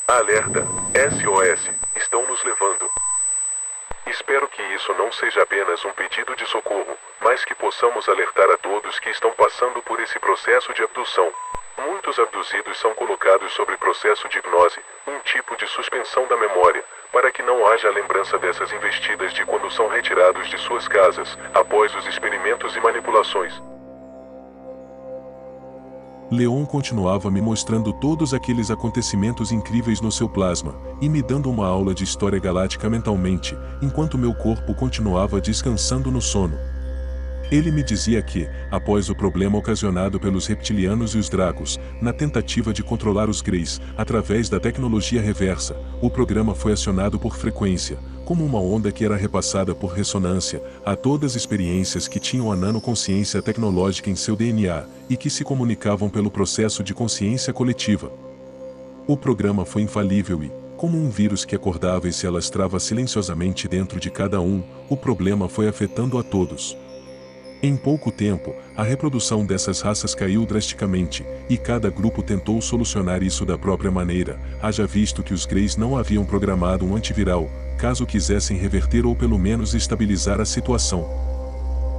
Alerta, SOS, estão nos levando. Espero que isso não seja apenas um pedido de socorro, mas que possamos alertar a todos que estão passando por esse processo de abdução. Muitos abduzidos são colocados sobre processo de hipnose, um tipo de suspensão da memória, para que não haja lembrança dessas investidas de quando são retirados de suas casas, após os experimentos e manipulações. Leon continuava me mostrando todos aqueles acontecimentos incríveis no seu plasma, e me dando uma aula de história galáctica mentalmente, enquanto meu corpo continuava descansando no sono. Ele me dizia que, após o problema ocasionado pelos reptilianos e os Dracos, na tentativa de controlar os Greys, através da tecnologia reversa, o programa foi acionado por frequência, como uma onda que era repassada por ressonância, a todas as experiências que tinham a nanoconsciência tecnológica em seu DNA, e que se comunicavam pelo processo de consciência coletiva. O programa foi infalível e, como um vírus que acordava e se alastrava silenciosamente dentro de cada um, o problema foi afetando a todos. Em pouco tempo, a reprodução dessas raças caiu drasticamente, e cada grupo tentou solucionar isso da própria maneira, haja visto que os Greys não haviam programado um antiviral, caso quisessem reverter ou pelo menos estabilizar a situação.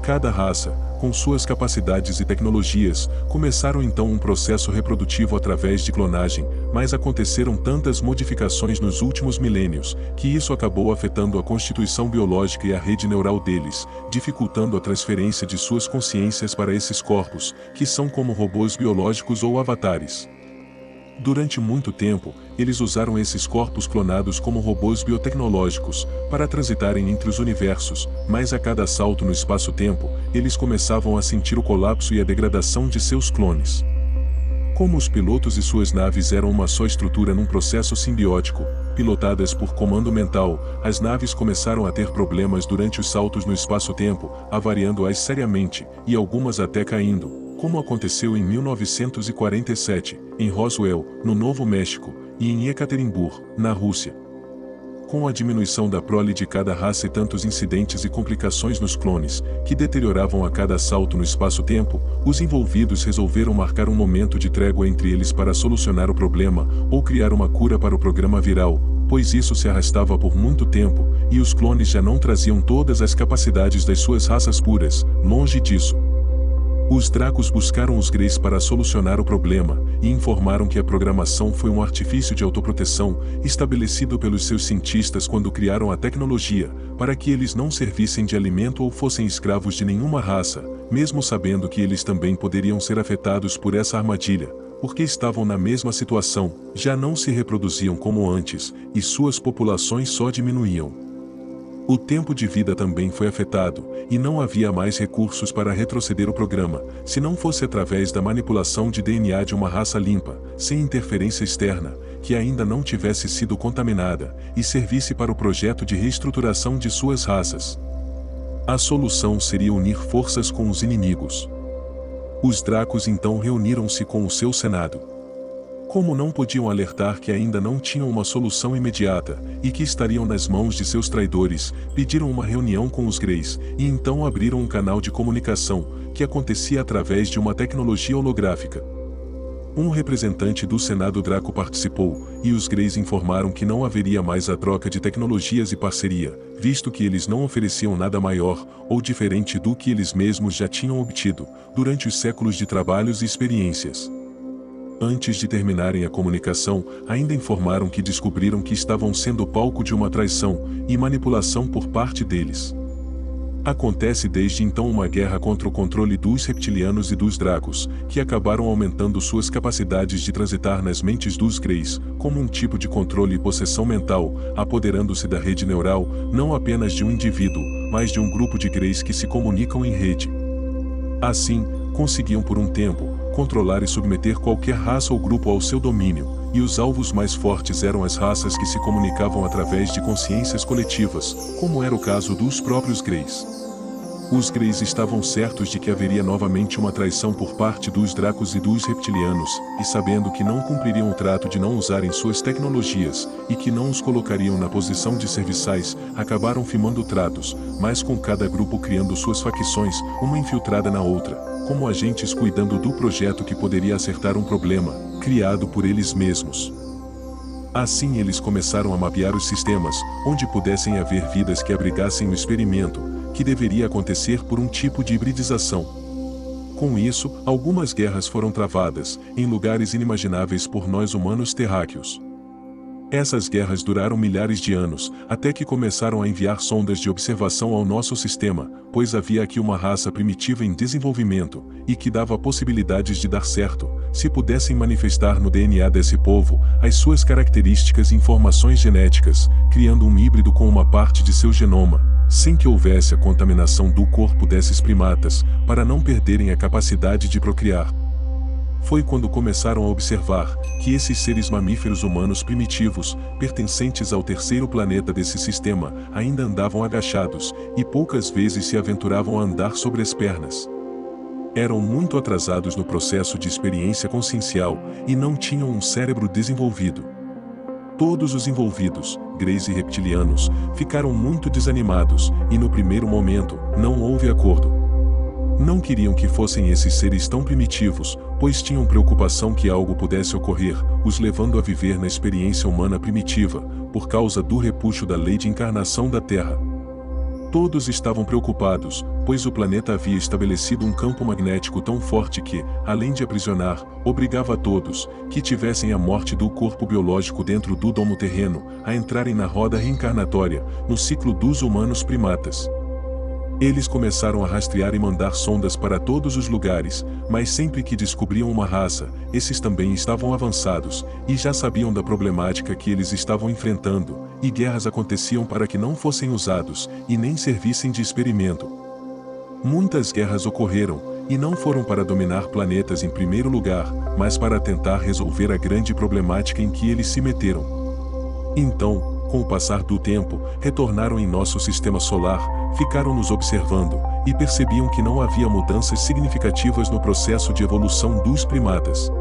Cada raça, com suas capacidades e tecnologias, começaram então um processo reprodutivo através de clonagem, mas aconteceram tantas modificações nos últimos milênios, que isso acabou afetando a constituição biológica e a rede neural deles, dificultando a transferência de suas consciências para esses corpos, que são como robôs biológicos ou avatares. Durante muito tempo, eles usaram esses corpos clonados como robôs biotecnológicos, para transitarem entre os universos, mas a cada salto no espaço-tempo, eles começavam a sentir o colapso e a degradação de seus clones. Como os pilotos e suas naves eram uma só estrutura num processo simbiótico, pilotadas por comando mental, as naves começaram a ter problemas durante os saltos no espaço-tempo, avariando-as seriamente, e algumas até caindo, como aconteceu em 1947, em Roswell, no Novo México, e em Ekaterimburgo, na Rússia. Com a diminuição da prole de cada raça e tantos incidentes e complicações nos clones, que deterioravam a cada salto no espaço-tempo, os envolvidos resolveram marcar um momento de trégua entre eles para solucionar o problema, ou criar uma cura para o programa viral, pois isso se arrastava por muito tempo, e os clones já não traziam todas as capacidades das suas raças puras, longe disso. Os Dracos buscaram os Greys para solucionar o problema, e informaram que a programação foi um artifício de autoproteção, estabelecido pelos seus cientistas quando criaram a tecnologia, para que eles não servissem de alimento ou fossem escravos de nenhuma raça, mesmo sabendo que eles também poderiam ser afetados por essa armadilha, porque estavam na mesma situação, já não se reproduziam como antes, e suas populações só diminuíam. O tempo de vida também foi afetado, e não havia mais recursos para retroceder o programa, se não fosse através da manipulação de DNA de uma raça limpa, sem interferência externa, que ainda não tivesse sido contaminada, e servisse para o projeto de reestruturação de suas raças. A solução seria unir forças com os inimigos. Os Dracos então reuniram-se com o seu Senado. Como não podiam alertar que ainda não tinham uma solução imediata, e que estariam nas mãos de seus traidores, pediram uma reunião com os Greys, e então abriram um canal de comunicação, que acontecia através de uma tecnologia holográfica. Um representante do Senado Draco participou, e os Greys informaram que não haveria mais a troca de tecnologias e parceria, visto que eles não ofereciam nada maior, ou diferente do que eles mesmos já tinham obtido, durante os séculos de trabalhos e experiências. Antes de terminarem a comunicação, ainda informaram que descobriram que estavam sendo palco de uma traição e manipulação por parte deles. Acontece desde então uma guerra contra o controle dos reptilianos e dos Dracos, que acabaram aumentando suas capacidades de transitar nas mentes dos Greys, como um tipo de controle e possessão mental, apoderando-se da rede neural, não apenas de um indivíduo, mas de um grupo de Greys que se comunicam em rede. Assim, conseguiam por um tempo, controlar e submeter qualquer raça ou grupo ao seu domínio, e os alvos mais fortes eram as raças que se comunicavam através de consciências coletivas, como era o caso dos próprios Greys. Os Greys estavam certos de que haveria novamente uma traição por parte dos Dracos e dos reptilianos, e sabendo que não cumpririam o trato de não usarem suas tecnologias, e que não os colocariam na posição de serviçais, acabaram firmando tratos, mas com cada grupo criando suas facções, uma infiltrada na outra, como agentes cuidando do projeto que poderia acertar um problema, criado por eles mesmos. Assim eles começaram a mapear os sistemas, onde pudessem haver vidas que abrigassem o experimento, que deveria acontecer por um tipo de hibridização. Com isso, algumas guerras foram travadas, em lugares inimagináveis por nós humanos terráqueos. Essas guerras duraram milhares de anos, até que começaram a enviar sondas de observação ao nosso sistema, pois havia aqui uma raça primitiva em desenvolvimento, e que dava possibilidades de dar certo, se pudessem manifestar no DNA desse povo as suas características e informações genéticas, criando um híbrido com uma parte de seu genoma, sem que houvesse a contaminação do corpo desses primatas, para não perderem a capacidade de procriar. Foi quando começaram a observar que esses seres mamíferos humanos primitivos, pertencentes ao terceiro planeta desse sistema, ainda andavam agachados, e poucas vezes se aventuravam a andar sobre as pernas. Eram muito atrasados no processo de experiência consciencial, e não tinham um cérebro desenvolvido. Todos os envolvidos, greys e reptilianos, ficaram muito desanimados, e no primeiro momento, não houve acordo. Não queriam que fossem esses seres tão primitivos, pois tinham preocupação que algo pudesse ocorrer, os levando a viver na experiência humana primitiva, por causa do repuxo da lei de encarnação da Terra. Todos estavam preocupados, pois o planeta havia estabelecido um campo magnético tão forte que, além de aprisionar, obrigava a todos, que tivessem a morte do corpo biológico dentro do domo terreno, a entrarem na roda reencarnatória, no ciclo dos humanos primatas. Eles começaram a rastrear e mandar sondas para todos os lugares, mas sempre que descobriam uma raça, esses também estavam avançados, e já sabiam da problemática que eles estavam enfrentando, e guerras aconteciam para que não fossem usados, e nem servissem de experimento. Muitas guerras ocorreram, e não foram para dominar planetas em primeiro lugar, mas para tentar resolver a grande problemática em que eles se meteram. Então, com o passar do tempo, retornaram em nosso sistema solar, ficaram nos observando, e percebiam que não havia mudanças significativas no processo de evolução dos primatas.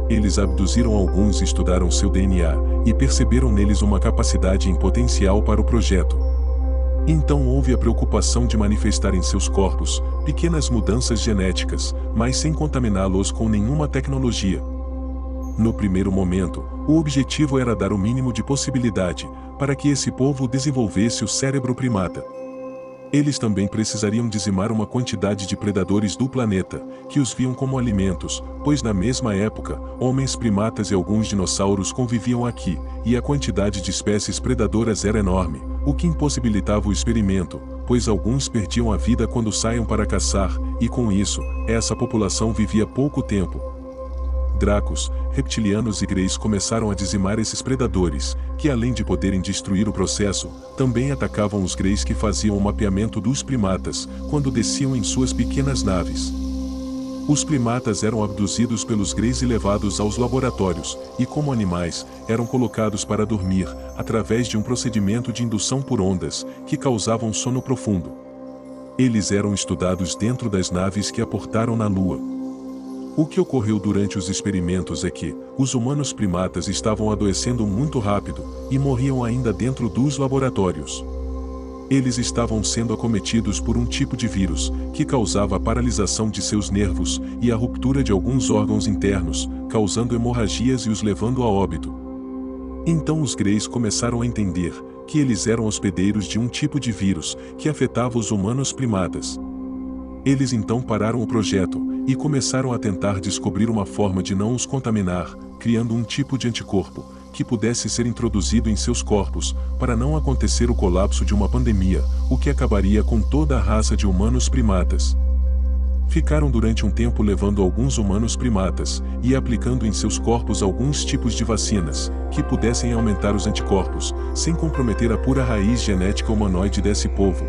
Eles abduziram alguns e estudaram seu DNA, e perceberam neles uma capacidade em potencial para o projeto. Então houve a preocupação de manifestar em seus corpos pequenas mudanças genéticas, mas sem contaminá-los com nenhuma tecnologia. No primeiro momento, o objetivo era dar o mínimo de possibilidade, para que esse povo desenvolvesse o cérebro primata. Eles também precisariam dizimar uma quantidade de predadores do planeta, que os viam como alimentos, pois na mesma época, homens primatas e alguns dinossauros conviviam aqui, e a quantidade de espécies predadoras era enorme, o que impossibilitava o experimento, pois alguns perdiam a vida quando saíam para caçar, e com isso, essa população vivia pouco tempo. Dracos, reptilianos e greys começaram a dizimar esses predadores, que além de poderem destruir o processo, também atacavam os greys que faziam o mapeamento dos primatas, quando desciam em suas pequenas naves. Os primatas eram abduzidos pelos greys e levados aos laboratórios, e como animais, eram colocados para dormir, através de um procedimento de indução por ondas, que causavam sono profundo. Eles eram estudados dentro das naves que aportaram na Lua. O que ocorreu durante os experimentos é que, os humanos primatas estavam adoecendo muito rápido, e morriam ainda dentro dos laboratórios. Eles estavam sendo acometidos por um tipo de vírus, que causava a paralisação de seus nervos, e a ruptura de alguns órgãos internos, causando hemorragias e os levando a óbito. Então os greys começaram a entender, que eles eram hospedeiros de um tipo de vírus, que afetava os humanos primatas. Eles então pararam o projeto, e começaram a tentar descobrir uma forma de não os contaminar, criando um tipo de anticorpo, que pudesse ser introduzido em seus corpos, para não acontecer o colapso de uma pandemia, o que acabaria com toda a raça de humanos primatas. Ficaram durante um tempo levando alguns humanos primatas, e aplicando em seus corpos alguns tipos de vacinas, que pudessem aumentar os anticorpos, sem comprometer a pura raiz genética humanoide desse povo.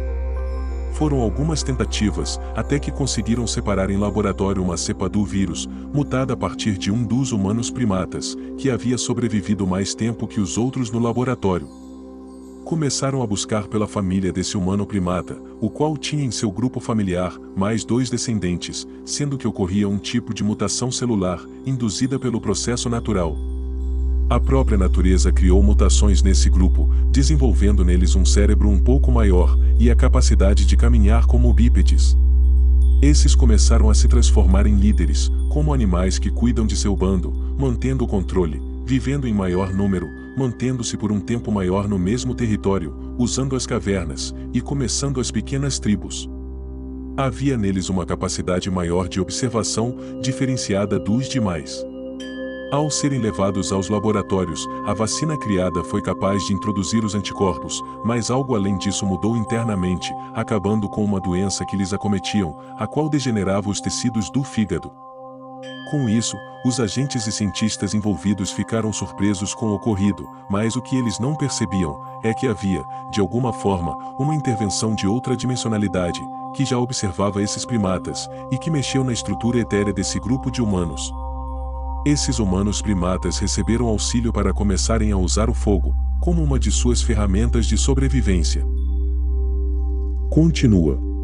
Foram algumas tentativas, até que conseguiram separar em laboratório uma cepa do vírus, mutada a partir de um dos humanos primatas, que havia sobrevivido mais tempo que os outros no laboratório. Começaram a buscar pela família desse humano primata, o qual tinha em seu grupo familiar mais 2 descendentes, sendo que ocorria um tipo de mutação celular, induzida pelo processo natural. A própria natureza criou mutações nesse grupo, desenvolvendo neles um cérebro um pouco maior, e a capacidade de caminhar como bípedes. Esses começaram a se transformar em líderes, como animais que cuidam de seu bando, mantendo o controle, vivendo em maior número, mantendo-se por um tempo maior no mesmo território, usando as cavernas, e começando as pequenas tribos. Havia neles uma capacidade maior de observação, diferenciada dos demais. Ao serem levados aos laboratórios, a vacina criada foi capaz de introduzir os anticorpos, mas algo além disso mudou internamente, acabando com uma doença que lhes acometiam, a qual degenerava os tecidos do fígado. Com isso, os agentes e cientistas envolvidos ficaram surpresos com o ocorrido, mas o que eles não percebiam é que havia, de alguma forma, uma intervenção de outra dimensionalidade, que já observava esses primatas, e que mexeu na estrutura etérea desse grupo de humanos. Esses humanos primatas receberam auxílio para começarem a usar o fogo, como uma de suas ferramentas de sobrevivência. Continua.